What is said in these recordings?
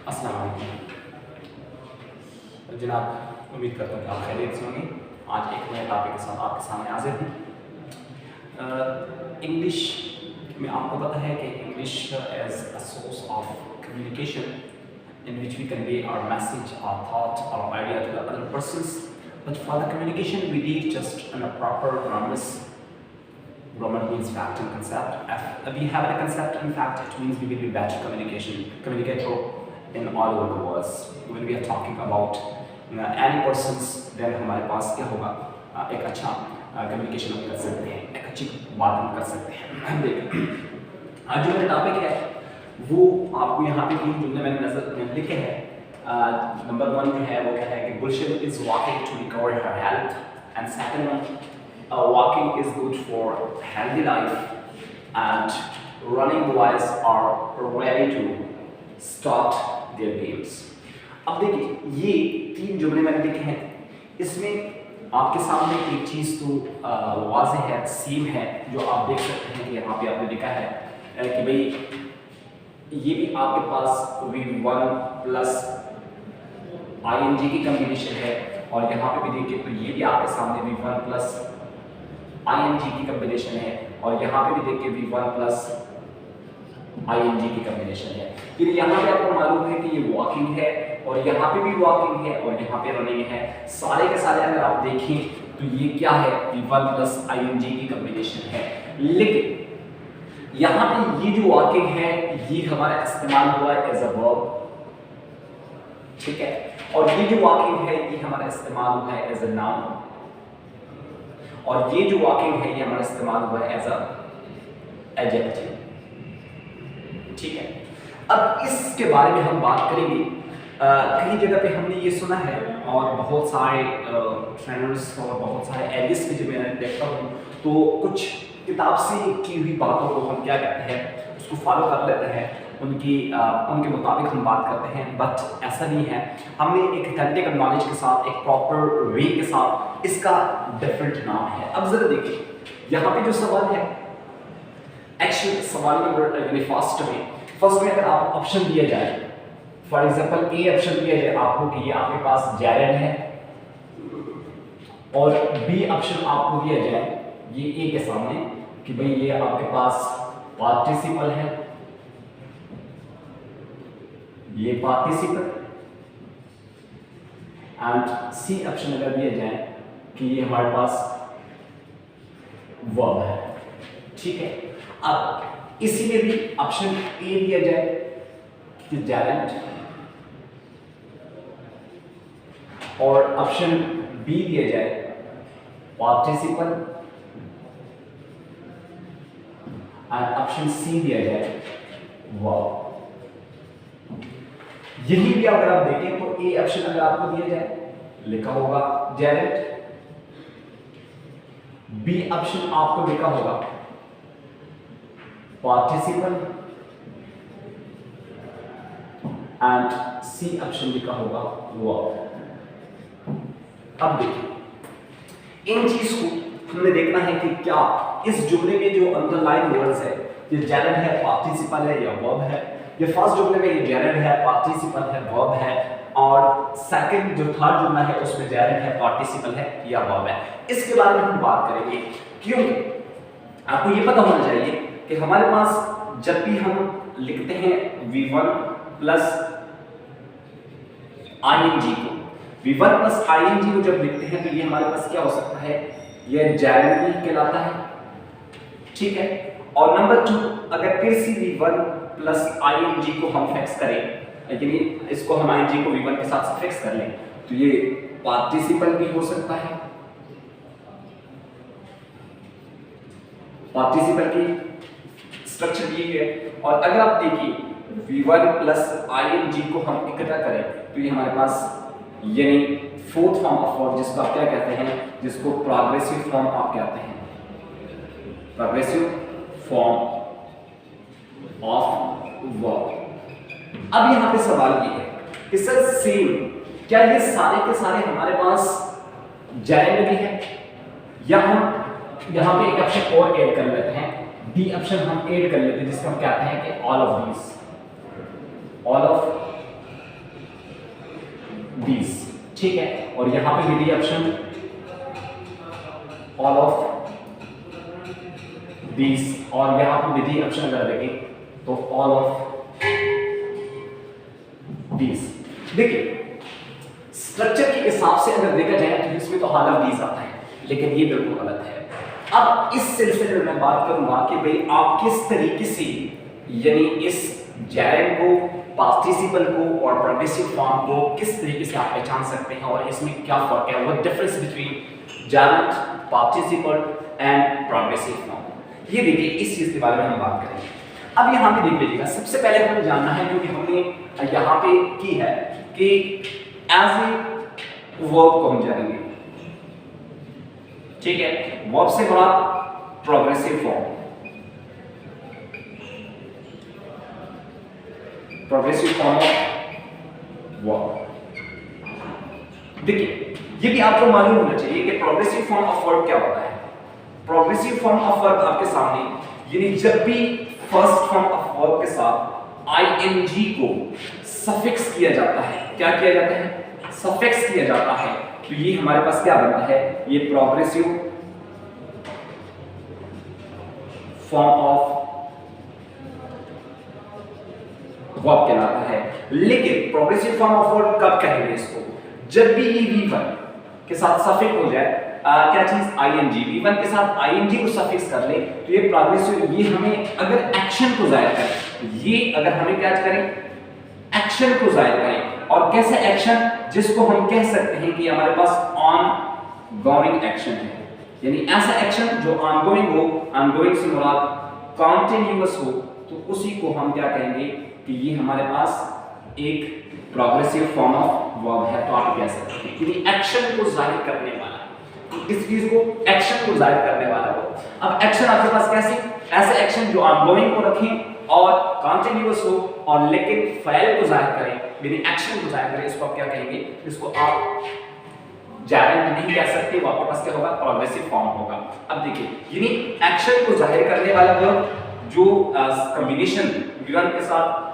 अस्सलाम वालेकुम जनाब, उम्मीद करता हूँ कि आप खैरियत से होंगे। आज एक नए टॉपिक के साथ आपके सामने हाजिर हूँ। इंग्लिश में आपको पता है कि English as a source of communication in which we convey our message, our thought, our idea to the other persons. But for the communication, we need just a proper grammar. Grammar means fact and concept. If we have a concept and fact, it means we will be better communicator in all over the world. When we are talking about any persons, then हमारे पास क्या होगा, एक अच्छा communication हम कर सकते हैं, एक अच्छी बात हम कर सकते हैं। देखिए, आज जो मेरा टॉपिक है वो आपको यहाँ पे 3 जुमले मैंने नजर लिखे हैं। नंबर 1 जो है वो क्या है कि Gulshan is walking to recover her health, and second one, walking is good for healthy life, and running boys are ready to start their games। अब देखिए, ये 3 जुमले मैंने लिखे हैं, इसमें आपके सामने एक चीज़ तो वाज़ेह है, सीम है, जो आप देख सकते हैं कि यहाँ पे आपने लिखा है कि भाई ये भी आपके पास V1 प्लस ING की कम्बिनेशन है, और यहाँ पे भी देखिए तो ये भी आपके सामने V1 प्लस ING की कम्बिनेशन है, और यहाँ पे भी देखिए V1 प्लस ING की कम्बिनेशन है। फिर यहाँ पे आपको मालूम है कि ये वॉकिंग है, और यहाँ पे भी वॉकिंग है, और यहाँ पे रनिंग है। सारे के सारे अगर आप देखें तो ये क्या है, V1 प्लस ING की कम्बिनेशन है। लेकिन यहाँ पे ये जो वॉकिंग है ये हमारा इस्तेमाल हुआ है एज अ वर्ब, ठीक है, और ये जो वॉकिंग है ये हमारा इस्तेमाल हुआ है एज अ नाउन, और ये जो वॉकिंग है ये हमारा इस्तेमाल हुआ है एज अ एडजेक्टिव, ठीक है। अब इसके बारे में हम बात करेंगे। कई जगह पे हमने ये सुना है, और बहुत सारे ट्रेनर्स और बहुत सारे एलिस्ट की जब मैं देखता हूँ तो कुछ किताब से की हुई बातों को हम क्या कहते हैं, उसको फॉलो कर लेते हैं, उनके मुताबिक हम बात करते हैं। बट ऐसा नहीं है, हमने एक ऑथेंटिक नॉलेज के साथ, एक प्रॉपर वे के साथ, इसका डिफरेंट नाम है। अब जरा देखिए यहाँ पे जो सवाल है, एक्चुअली सवाल नंबर फर्स्ट में अगर आप ऑप्शन दिया जाए, फॉर एग्जाम्पल ए ऑप्शन दिया जाए आपको कि ये आपके पास जैरन है, और बी ऑप्शन आपको दिया जाए ये ए के सामने कि भाई ये आपके पास पार्टिसिपल है, ये पार्टिसिपल, एंड सी ऑप्शन अगर दिया जाए कि ये हमारे पास वर्ब है, ठीक है। अब इसी में भी ऑप्शन ए दिया जाए कि जैरेंट, और ऑप्शन बी दिया जाए पार्टिसिपल, और ऑप्शन सी दिया जाए वर्ब। यही भी अगर आप देखें तो ए ऑप्शन अगर आपको दिया जाए लिखा होगा जैरेंट, बी ऑप्शन आपको लिखा होगा पार्टिसिपल, एंड सी ऑप्शन लिखा होगा वर्ब। अब देखिए इन चीज को हमने देखना है कि क्या इस जुमले में जो अंडरलाइन वर्ड्स है, ये जैरेंट है, पार्टिसिपल है या वर्ब है। ये फर्स्ट जुमले में ये जैरेंट है, पार्टिसिपल है, वर्ब है, और सेकंड जो थर्ड जुमला है उसमें जैरेंट है, पार्टिसिपल है या वर्ब है। इसके बारे में हम बात करेंगे, क्योंकि आपको ये पता होना चाहिए कि हमारे पास जब भी हम लिखते हैं V1 प्लस ING को, V1 प्लस ING को जब लिखते हैं तो ये हमारे पास क्या हो सकता है, ये जैरेंट भी कहलाता है, ठीक है। और नंबर 2, अगर फिर से V1 प्लस ING को हम फिक्स करें, यानी इसको हम ING को V1 के साथ फिक्स कर लें, तो ये पार्टिसिपल भी हो सकता है। पार्टिसिपल की स्ट्रक्चर ये है, और अगर आप देखिए V1 प्लस ING को हम इकट्ठा करें तो ये हमारे पास यानी फोर्थ फॉर्म ऑफ वर्ब, जिसको आप क्या कहते हैं, जिसको प्रोग्रेसिव फॉर्म आप कहते हैं, प्रोग्रेसिव फॉर्म ऑफ वर्ब। अब यहाँ पे सवाल ये है कि सर सेम क्या ये सारे के सारे हमारे पास जैरेंट भी है, या हम यहाँ पे एक ऑप्शन और ऐड कर लेते हैं, डी ऑप्शन हम ऐड कर लेते हैं, जिसको हम कहते हैं कि ऑल ऑफ these, ठीक है। और यहां पे भी the option all of these, और यहां पे भी दी ऑप्शन अगर देखें तो ऑल ऑफ these। देखिए स्ट्रक्चर के हिसाब से अगर देखा जाए तो इसमें तो ऑल ऑफ these आता है, लेकिन ये बिल्कुल गलत है। अब इस सिलसिले में मैं बात करूंगा कि भाई आप किस तरीके से यानी इस जैरेंट को, पार्टिसिपल को और प्रोग्रेसिव फॉर्म को किस तरीके से आप पहचान सकते हैं और इसमें क्या फर्क है, what difference between gerund, participle and progressive form. ये देखिए इस चीज के बारे में हम बात करेंगे। अब यहाँ पे देख लीजिएगा, सबसे पहले हमें जानना है क्योंकि हमने यहाँ पे की है कि एज ए वर्ब को हम जानेंगे, ठीक है। वर्ब से बड़ा progressive form, progressive form of verb. देखिए ये भी आपको मालूम होना चाहिए कि प्रोग्रेसिव फॉर्म ऑफ वर्ब क्या होता है। प्रोग्रेसिव फॉर्म ऑफ वर्ब आपके सामने, यानी जब भी फर्स्ट फॉर्म ऑफ वर्ब के साथ आईएनजी को सफिक्स किया जाता है, क्या किया जाता है, सफिक्स किया जाता है, तो ये हमारे पास क्या बनता है, ये प्रोग्रेसिव फॉर्म ऑफ वर्ब कहलाता है। लेकिन प्रोग्रेसिव फॉर्म ऑफ वर्ब कब कहेंगे इसको, जब भी ये V1 के साथ सफिक्स हो जाए, क्या चीज, आईएनजी। V1 के साथ आईएनजी को सफिक्स कर ले तो ये प्रोग्रेसिव, ये हमें अगर एक्शन को जाहिर करे, ये अगर हमें क्या करें, एक्शन को जाहिर करें। और कैसे एक्शन, जिसको हम कह सकते हैं कि हमारे पास ऑन गोइंग एक्शन है, यानी ऐसा एक्शन जो ऑनगोइंग हो, ऑनगोइंग से मुराद कंटिन्यूअस हो, तो उसी को हम क्या कहेंगे कि ये हमारे पास एक प्रोग्रेसिव फॉर्म ऑफ वर्ब है। तो आप कह सकते हैं कि एक्शन को जाहिर करने वाला, इस चीज को एक्शन को जाहिर करने वाला हो। अब एक्शन आपके पास कैसे, ऐसे एक्शन जो ऑनगोइंग को रखें और कंटिन्यूअस हो और लेकिन फाइल को जाहिर करें, यानी एक्शन को जाहिर करें, इसको आप क्या कहेंगे, इसको आप जैरेंट नहीं कह सकते, वो आपके पास क्या होगा, प्रोग्रेसिव फॉर्म होगा। अब देखिए यानी एक्शन को जाहिर करने वाला वर्ब जो कॉम्बिनेशन V1 के साथ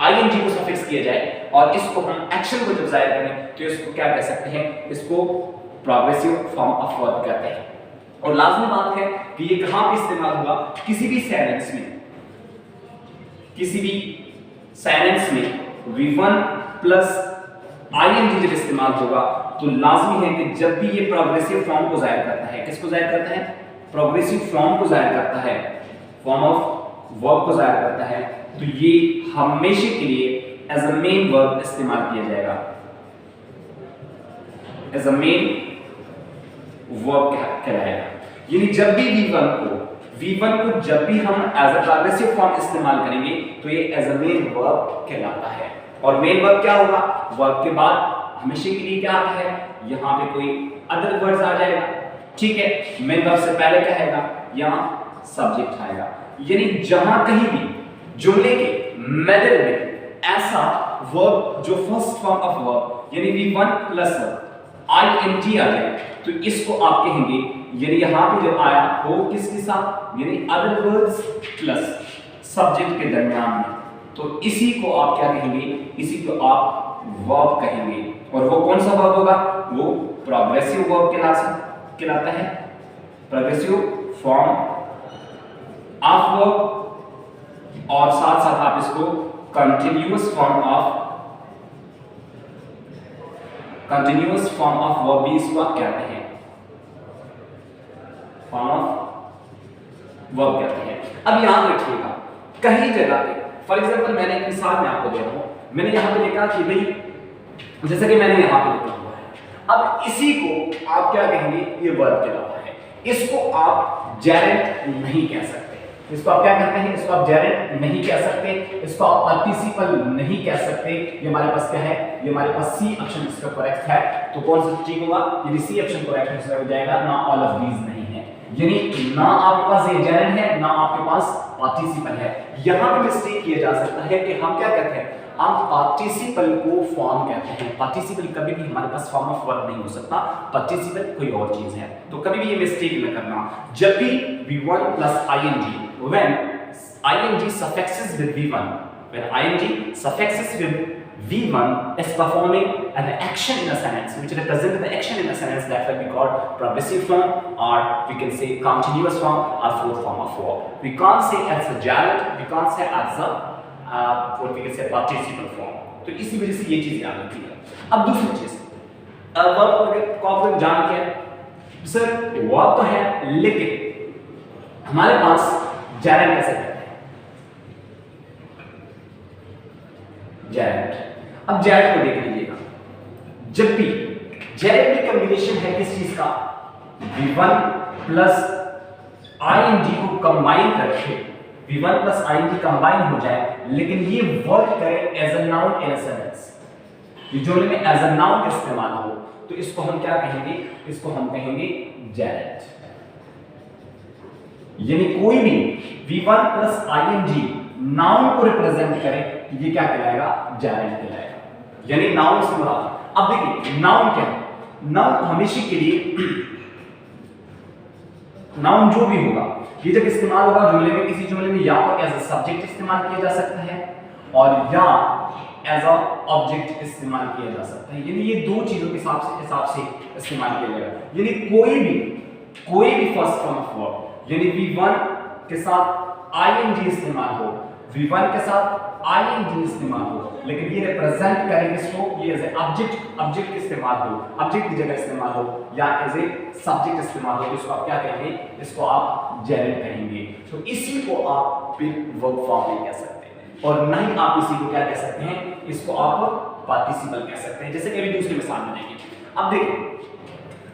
आईएनजी को सफिक्स किया जाए और इसको हम एक्शन को जब जाहिर करें तो इसको क्या कह सकते हैं, इसको प्रोग्रेसिव फॉर्म ऑफ वर्ब कहते हैं। और लाजमी बात है कि ये कहां पे इस्तेमाल होगा, किसी भी सेंटेंस में, किसी भी सेंटेंस में V1 प्लस आईएनजी जब इस्तेमाल होगा तो लाजमी है कि जब भी ये प्रोग्रेसिव फॉर्म को जाहिर करता है, किसको जाहिर करता है, प्रोग्रेसिव फॉर्म को जाहिर करता है, फॉर्म ऑफ वर्ब को जाहिर करता है, तो ये हमेशा के लिए एज अ मेन वर्ब इस्तेमाल किया जाएगा, एज अ मेन वर्ब कहलाएगा। यानी जब भी V1 को जब भी हम एज अ प्रोग्रेसिव फॉर्म इस्तेमाल करेंगे तो ये एज अ मेन वर्ब कहलाता है। और मेन वर्ब क्या होगा, वर्ब के बाद हमेशा के लिए क्या आता है, यहाँ पे कोई अदर वर्ड्स आ जाएगा, ठीक है। मेन वर्ब से पहले क्या आएगा, यहाँ सब्जेक्ट आएगा। यानी जहां कहीं भी जुमले के मिडिल में ऐसा वर्ब जो फर्स्ट फॉर्म ऑफ वर्ब यानी V1 प्लस आईएनजी आ जाए तो इसको आप कहेंगे, यानी यहां पे जब आया हो किसके साथ, यानी अदर वर्ड्स प्लस सब्जेक्ट के दरमियान में, तो इसी को आप क्या कहेंगे, इसी को आप वर्ब कहेंगे। और वो कौन सा वर्ब होगा, वो प्रोग्रेसिव वर्ब कहलाता है, प्रोग्रेसिव फॉर्म ऑफ वर्ब। और साथ साथ आप इसको कंटिन्यूअस फॉर्म ऑफ वर्ब भी इसको आप कहते हैं, फॉर्म ऑफ वर्ब कहते हैं। अब याद रखिएगा कहीं जगह पे, फॉर एग्जांपल मैंने एक मिसाल में आपको दे रहा हूं, मैंने यहां पे लिखा कि भाई जैसे कि मैंने यहां पे लिखा हुआ है, अब इसी को आप क्या कहेंगे, ये वर्ब कहलाता है। इसको आप जेरेंट नहीं कह सकते, इसको आप क्या कहते हैं, इसको आप जेरेंट नहीं कह सकते, इसको आप पार्टिसिपल नहीं कह सकते। ये हमारे पास क्या है, ये हमारे पास सी ऑप्शन इसका करेक्ट है। तो कौन सा ठीक होगा, यदि सी ऑप्शन करेक्ट हो जाएगा, ना ऑल ऑफ दीज नहीं है, यानी ना आपके पास ये जेरेंट है ना आपके पास पार्टिसिपल है। यहां पे मिस्टेक किया जा सकता है कि हम क्या कहते हैं, हम पार्टिसिपल को फॉर्म कहते हैं। पार्टिसिपल कभी भी हमारे पास फॉर्म ऑफ वर्ब नहीं हो सकता, पार्टिसिपल कोई और चीज है। तो कभी भी ये मिस्टेक न करना, जब भी V1 plus ing, when ing suffixes with V1, when ing suffixes with V1 is performing an action in a sentence which represents the action in a sentence that will be called progressive form, or we can say continuous form or fourth form of verb. We can't say as a gerund, we can't say as a what we can say participle form. तो इसी वजह से ये चीज याद रखी है। अब दूसरी चीज वर्ब को आप जान के सर वर्ब तो है लेकिन हमारे पास gerund कैसे करते हैं? gerund, अब gerund को देख लीजिएगा, जब भी gerund की कॉम्बिनेशन है किस चीज का, V1 प्लस ing को कंबाइन करके V1 प्लस ing कंबाइन हो जाए लेकिन ये वर्क करे as a noun in a sentence, ये जुमले में एज अ नाउन का इस्तेमाल हो, तो इसको हम क्या कहेंगे? इसको हम कहेंगे gerund। यानी कोई भी V1 प्लस ing नाउन को रिप्रेजेंट करे तो ये क्या कहलाएगा? gerund कहलाएगा। यानी नाउन से मुराद, अब देखिए नाउन क्या है? नाउन हमेशा के लिए नाउन जो भी होगा ये जब इस्तेमाल होगा जुमले में, किसी जुमले में या तो एज अ सब्जेक्ट इस्तेमाल किया जा सकता है और या एज अ ऑब्जेक्ट इस्तेमाल किया जा सकता है। यानी ये दो चीजों के हिसाब से इस्तेमाल किया जाएगा। यानी कोई भी फर्स्ट फॉर्म ऑफ वर्ब, यानी V1 के साथ ing इस्तेमाल हो, V1 के साथ ing इस्तेमाल हो, लेकिन ये रिप्रेजेंट करेंगे इसको, ये एज ए ऑब्जेक्ट इस्तेमाल हो, ऑब्जेक्ट की जगह इस्तेमाल हो या एज ए सब्जेक्ट इस्तेमाल हो, इसको आप क्या कहेंगे? इसको आप gerund कहेंगे। तो इसी को आप फिर वर्ब फॉर्म में कह सकते हैं और नहीं आप इसी को क्या कह सकते हैं? इसको आप पार्टिसिपल कह सकते हैं। जैसे कि अभी दूसरी मिसाल में देंगे। अब देखिए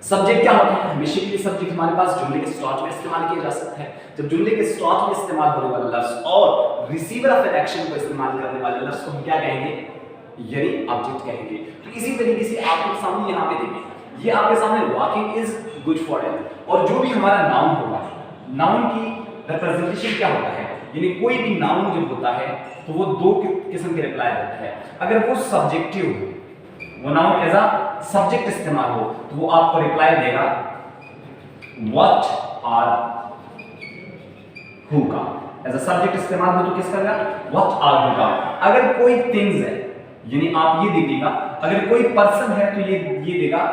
सब्जेक्ट क्या होता है? हमेशा के लिए सब्जेक्ट हमारे पास जुमले के स्टार्ट में इस्तेमाल किया जा सकता है। जब जुमले के स्टार्ट में इस्तेमाल होने वाला लफ्ज और रिसीवर ऑफ एन एक्शन को इस्तेमाल करने वाले लफ्ज को हम क्या कहेंगे? यानी ऑब्जेक्ट कहेंगे। तो इसी तरीके से आपके सामने यहाँ पे देखें, ये आपके सामने walking is good for health, और जो भी हमारा नाउन होगा, नाउन की रिप्रेजेंटेशन क्या होता है? यानी कोई भी नाउन जब होता है तो वो दो किस्म के रिप्लाई देता है। अगर वो सब्जेक्टिव हो, वो नाउन एज अ सब्जेक्ट इस्तेमाल हो, तो वो आपको रिप्लाई देगा व्हाट और हु का। एज अ सब्जेक्ट इस्तेमाल हो तो किसका देगा? व्हाट और हु का। अगर कोई थिंग्स है, यानी आप ये देखिएगा, अगर कोई पर्सन है तो ये देगा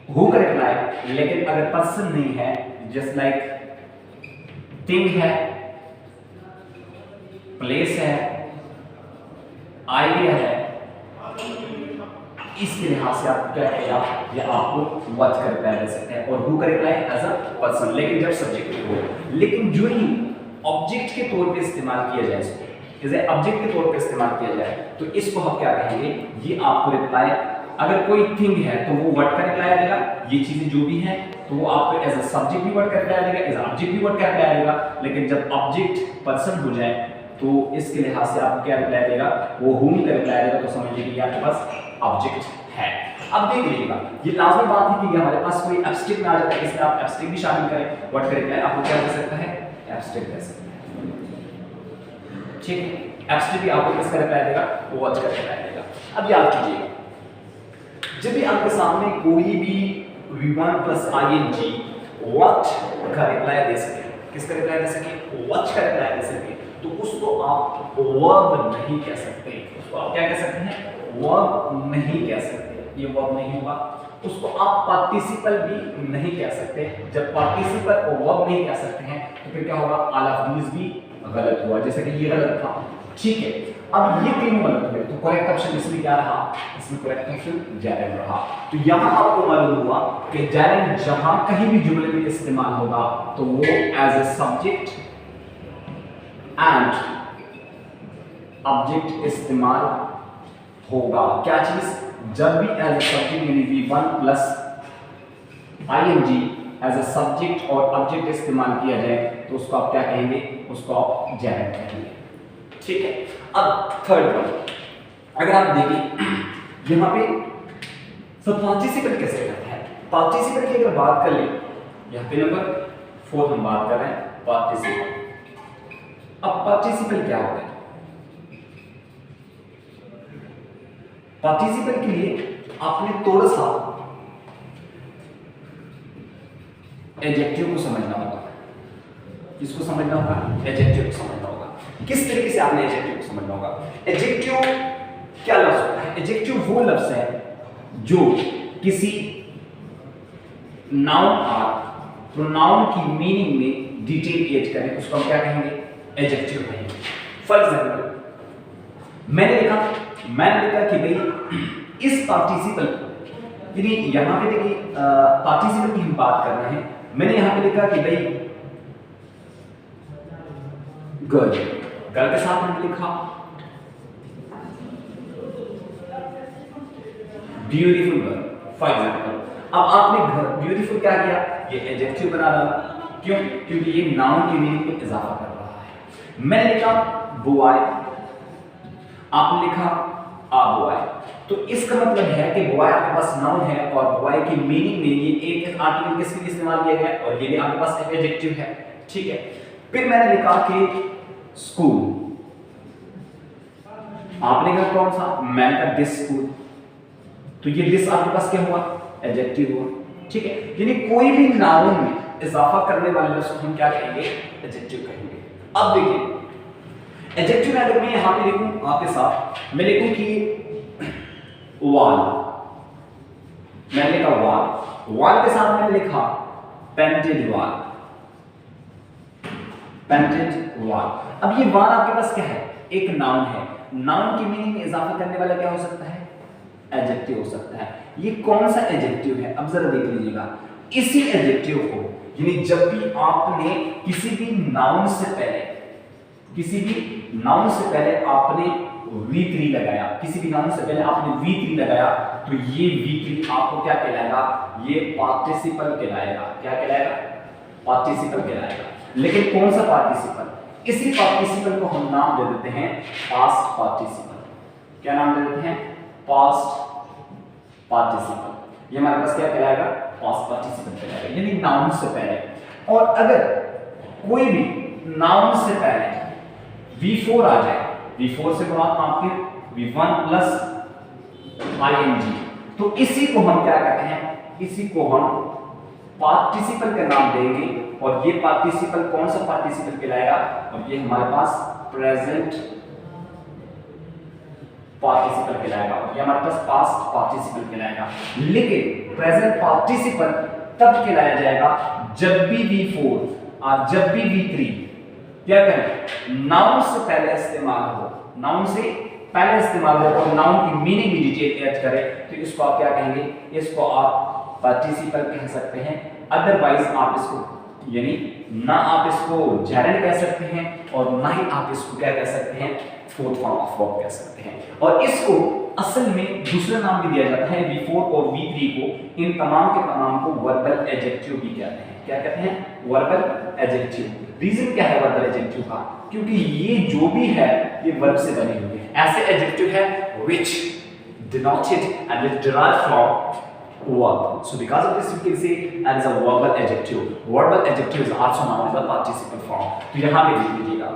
हु का रिप्लाई, लेकिन अगर पर्सन नहीं है, जस्ट लाइक थिंग है, प्लेस है, आइडिया है, इसके लिहाज से आप क्या कहेगा? ये आपको व्हाट का रिप्लाई दे सकते हैं और हु का रिप्लाई एज अ पर्सन, लेकिन जब सब्जेक्ट हो। लेकिन जो ही ऑब्जेक्ट के तौर पे इस्तेमाल किया जाए, इसको जैसे ऑब्जेक्ट के तौर पे इस्तेमाल किया जाए तो इसको हम क्या कहेंगे? ये आपको रिप्लाई, अगर कोई थिंग है तो वो व्हाट का रिप्लाई देगा, ये चीजें जो भी हैं तो वो आपको एज अ सब्जेक्ट भी व्हाट का रिप्लाई देगा, एज अ ऑब्जेक्ट भी व्हाट का रिप्लाई देगा। लेकिन जब ऑब्जेक्ट पर्सन हो जाए तो इसके लिहाज से आपको क्या रिप्लाई देगा? वो हुम का रिप्लाई देगा। तो समझ लीजिए आपके पास ऑब्जेक्ट है। अब देख लीजिएगा, ये लाजमी बात है कि हमारे पास कोई एब्स्ट्रैक्ट में आ जाता है, इसमें आप एब्स्ट्रैक्ट भी शामिल करें, व्हाट का रिप्लाई आपको क्या दे सकता है? एब्स्ट्रैक्ट दे सकता है। ठीक है, एब्स्ट्रैक्ट भी आपको किसका रिप्लाई देगा? वो व्हाट का रिप्लाई देगा। अब याद कीजिएगा, जब भी आपके सामने कोई भी V1 प्लस ing व्हाट का रिप्लाई दे सके, किसका रिप्लाई दे सके? व्हाट का रिप्लाई दे सके, तो उसको आप वर्ब नहीं कह सकते। उसको आप क्या कह सकते हैं? वर्ब नहीं कह सकते, ये वर्ब नहीं होगा। उसको आप पार्टिसिपल भी नहीं कह सकते। जब पार्टिसिपल और वर्ब नहीं कह सकते हैं तो फिर क्या होगा? ऑल ऑफ दीज भी गलत हुआ, जैसे कि ये गलत था। ठीक है, अब ये तीनों गलत हुए तो करेक्ट ऑप्शन इसमें क्या रहा? इसमें करेक्ट ऑप्शन gerund रहा। तो यहां आपको मालूम हुआ कि gerund जहां कहीं भी जुमले में इस्तेमाल होगा तो वो as a subject and object इस्तेमाल होगा। क्या चीज? जब भी एज अ सब्जेक्ट यानी V1 plus ing as a subject और ऑब्जेक्ट इस्तेमाल किया जाए तो उसको आप क्या कहेंगे? उसको आप gerund कहेंगे। ठीक है, अब थर्ड वन, अगर आप देखें यहां पे सब पार्टिसिपल कैसे करता है? पार्टिसिपल की अगर बात कर ले, यहां पे नंबर 4 हम बात कर रहे हैं पार्टिसिपल। अब पार्टिसिपल क्या होता है? पार्टिसिपल के लिए आपने थोड़ा सा एडजेक्टिव को समझना होगा। किसको समझना होगा? एडजेक्टिव को समझना होगा। किस तरीके से आपने एडजेक्टिव को समझना होगा। एडजेक्टिव क्या लफ्ज होता है? एडजेक्टिव वो लफ्ज है जो किसी नाउन और प्रोनाउन की मीनिंग में डिटेल ऐड करें, उसको हम क्या कहेंगे? एडजेक्टिव कहेंगे। फॉर एग्जांपल मैंने लिखा कि भाई इस पार्टिसिपल, यानी यहां पे देखिए पार्टिसिपल की हम बात कर रहे हैं। मैंने यहां पे लिखा कि भाई गर्ल, गर्ल के साथ मैंने लिखा ब्यूटीफुल गर्ल फॉर एग्जांपल। अब आपने ब्यूटीफुल क्या किया? ये एडजेक्टिव बना डाला। क्यों? क्योंकि ये नाउन की मीनिंग में इजाफा कर रहा है। मैंने लिखा बॉय, आपने लिखा आ बॉय, तो इसका मतलब है कि बॉय आपके पास नाउन है और बॉय की मीनिंग में ये एक आर्टिकल किसके लिए इस्तेमाल किया गया और ये भी आपके पास एक एडजेक्टिव है। ठीक है, फिर मैंने लिखा कि स्कूल, आपने कहा कौन सा? मैंने कहा दिस स्कूल, तो ये दिस आपके पास क्या हुआ? एडजेक्टिव हुआ। ठीक है, यानी कोई भी नाउन में इजाफा करने वाले लफ्ज को हम क्या कहेंगे? एडजेक्टिव कहेंगे। अब देखिए एडजेक्टिव में अगर मैं यहां पे लिखूं आपके साथ, मैं लिखूं कि वॉल, मैंने लिखा वॉल, वॉल के साथ मैंने लिखा पेंटेड वॉल, पेंटेड वॉल। अब ये वॉल आपके पास क्या है? एक नाउन है। नाउन की मीनिंग में इजाफा करने वाला क्या हो सकता है? एडजेक्टिव हो सकता है। ये कौन सा एडजेक्टिव है? अब जरा देख लीजिएगा। इसी एडजेक्टिव को, यानी जब भी आपने किसी भी नाउन से पहले आपने V3 लगाया, किसी भी नाउन से पहले आपने V3 लगाया, तो ये V3 आपको क्या कहलाएगा? ये पार्टिसिपल कहलाएगा। क्या कहलाएगा? पार्टिसिपल कहलाएगा। लेकिन कौन सा पार्टिसिपल? इसी पार्टिसिपल को हम नाम दे देते हैं पास्ट पार्टिसिपल। क्या नाम दे देते हैं? Past participle. ये हमारे पास क्या कहलाएगा? पास्ट पार्टिसिपल कहलाएगा, यानी नाउन से पहले। और अगर कोई भी नाउन से पहले V4 आ जाए, V4 से मुराद आपके V1 प्लस ing, तो इसी को हम क्या कहते हैं? इसी को हम पार्टिसिपल का नाम देंगे। और ये पार्टिसिपल कौन सा पार्टिसिपल कहलाएगा? और ये हमारे पास प्रेजेंट पार्टिसिपल कहलाएगा, ये हमारे पास पास्ट पार्टिसिपल कहलाएगा। लेकिन प्रेजेंट पार्टिसिपल तब कहलाया जाएगा जब भी V4 और जब भी V3 क्या करें? नाउन से पहले इस्तेमाल हो, नाउन से पहले इस्तेमाल हो और नाउन की मीनिंग भी डिटेल ऐड करे, तो इसको आप क्या कहेंगे? इसको आप पार्टिसिपल कह सकते हैं। अदरवाइज आप इसको, यानी ना आप इसको जेरेंड कह सकते हैं और ना ही आप इसको क्या कह सकते हैं? फोर्थ फॉर्म ऑफ वर्ब कह सकते हैं। और इसको असल में दूसरा नाम भी दिया जाता है V4 और V3 को, इन तमाम के तमाम को वर्बल एडजेक्टिव भी कहते हैं। क्या कहते हैं? Verbal adjective. रीजन क्या है वर्बल एडजेक्टिव का? क्योंकि ये जो भी है ये वर्ब से बने हुए हैं। ऐसे एडजेक्टिव है which denoted and which derived from verb. So because of this you can say that is a verbal adjective. Verbal adjective is also known as a participle form. तो यहाँ पे देख लीजिएगा।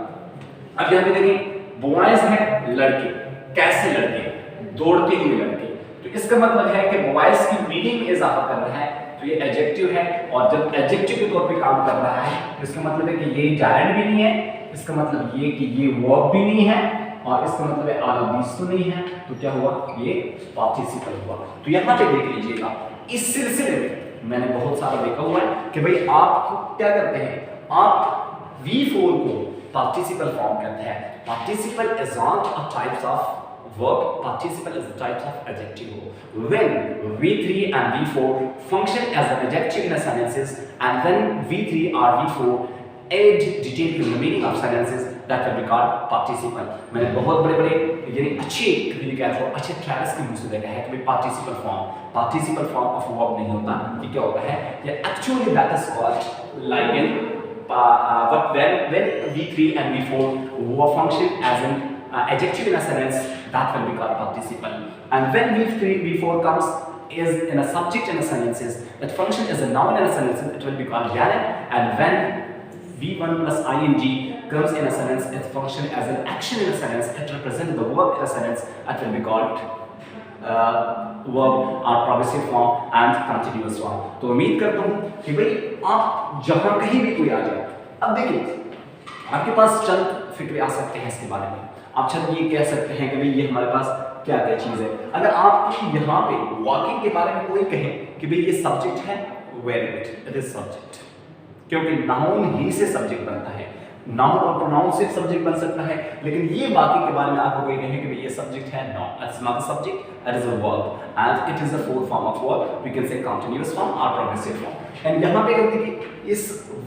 अब यहाँ पे देखिए बॉयज हैं लड़के, कैसे लड़के? दौड़ते हुए लड़के। तो इसका मतलब है कि बॉयज की मीनिंग में इजाफा कर रहा है, तो ये एडजेक्टिव है। और जब एडजेक्टिव के तौर पे काम कर रहा है तो इसका मतलब है कि ये जायरेंट भी नहीं है, इसका मतलब ये कि ये वर्ब भी नहीं है, और इसका मतलब है आल दीस तो नहीं है, तो क्या हुआ? ये पार्टिसिपल हुआ। तो यहाँ पे देख लीजिएगा, इस सिलसिले में मैंने बहुत सारा देखा हुआ है कि भाई आप क्या करते हैं? आप V4 को पार्टिसिपल फॉर्म कहते हैं। Participle is not a types of verb, participle is a types of adjective. When V3 and V4 function as an adjective in a sentences, and when V3 or V4 add detail to the meaning of sentences, that will be called participle. मैंने बहुत बड़े यानी अच्छे अच्छे trials के मुंह से देखा है कि भाई पार्टिसिपल फॉर्म ऑफ वर्ब नहीं होता। ये क्या होता है? ये actually that is called like in but when V3 and V4 were function as an adjective in a sentence, that will be called participle. And when V4 comes is in a subject in a sentences, that function is a noun in a sentence, it will be called gerund. And when V1 plus ing comes in a sentence, it function as an action in a sentence, it represents the verb in a sentence, it will be called verb or progressive form and continuous form. तो उम्मीद करता हूँ कि भाई आप जहाँ कहीं भी कोई आ जाए। अब देखिए आपके पास चंद फिक्रे आ सकते हैं इसके बारे में। आप चलो ये कह सकते हैं कि भाई ये हमारे पास क्या क्या चीज़ है। अगर आपकी यहाँ पे वॉकिंग के बारे में कोई कहे कि भाई ये सब्जेक्ट है, very good, it is subject, क्योंकि नाउन ही से सब्जेक्ट बनता है। नाउन और प्रोनाउन से सब्जेक्ट बन सकता है, लेकिन ये वॉकिंग के बारे में आपको कोई कहे कि भाई ये सब्जेक्ट है, no, it's not a subject, it is a verb and it is the fourth form of verb, we can say continuous form और प्रोग्रेसिव फॉर्म। एंड यहाँ पे कहते हैं कि इस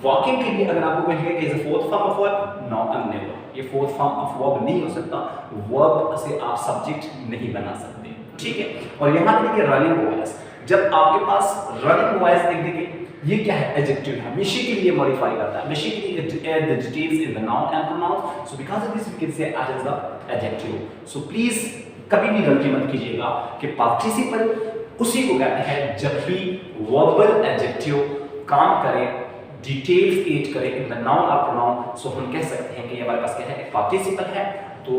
वॉकिंग के लिए अगर आपको कहेंगे कि is a fourth form of verb, no and never, ये फोर्थ फॉर्म ऑफ वर्ब नहीं हो सकता, वर्ब से आप सब्जेक्ट नहीं बना सकते, ठीक है। और यहाँ पे देखिए रनिंग वॉइस, जब आपके पास रनिंग वॉइस देखिए ये क्या है, एडजेक्टिव है, मिशी के लिए मॉडिफाई करता है, मिशी के लिए add the details in the noun and pronoun, so because of this we can say it is the adjective. So please कभी भी गलती मत कीजिएगा कि पार्टिसिपल उसी को कहते हैं जब भी वर्बल एडजेक्टिव काम करे, डिटेल्स ऐड करे इन द नाउन और प्रोनाउन, सो हम कह सकते हैं कि हमारे पास क्या है, एक पार्टिसिपल है। तो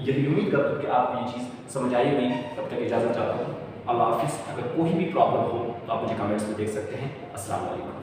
यही उम्मीद करता हूँ कि आपको ये चीज़ समझ आई होगी। तब तक इजाज़त चाहता हूँ, अल्लाह हाफिज़। अगर कोई भी प्रॉब्लम हो तो आप मुझे कमेंट्स में देख सकते हैं। अस्सलाम वालेकुम।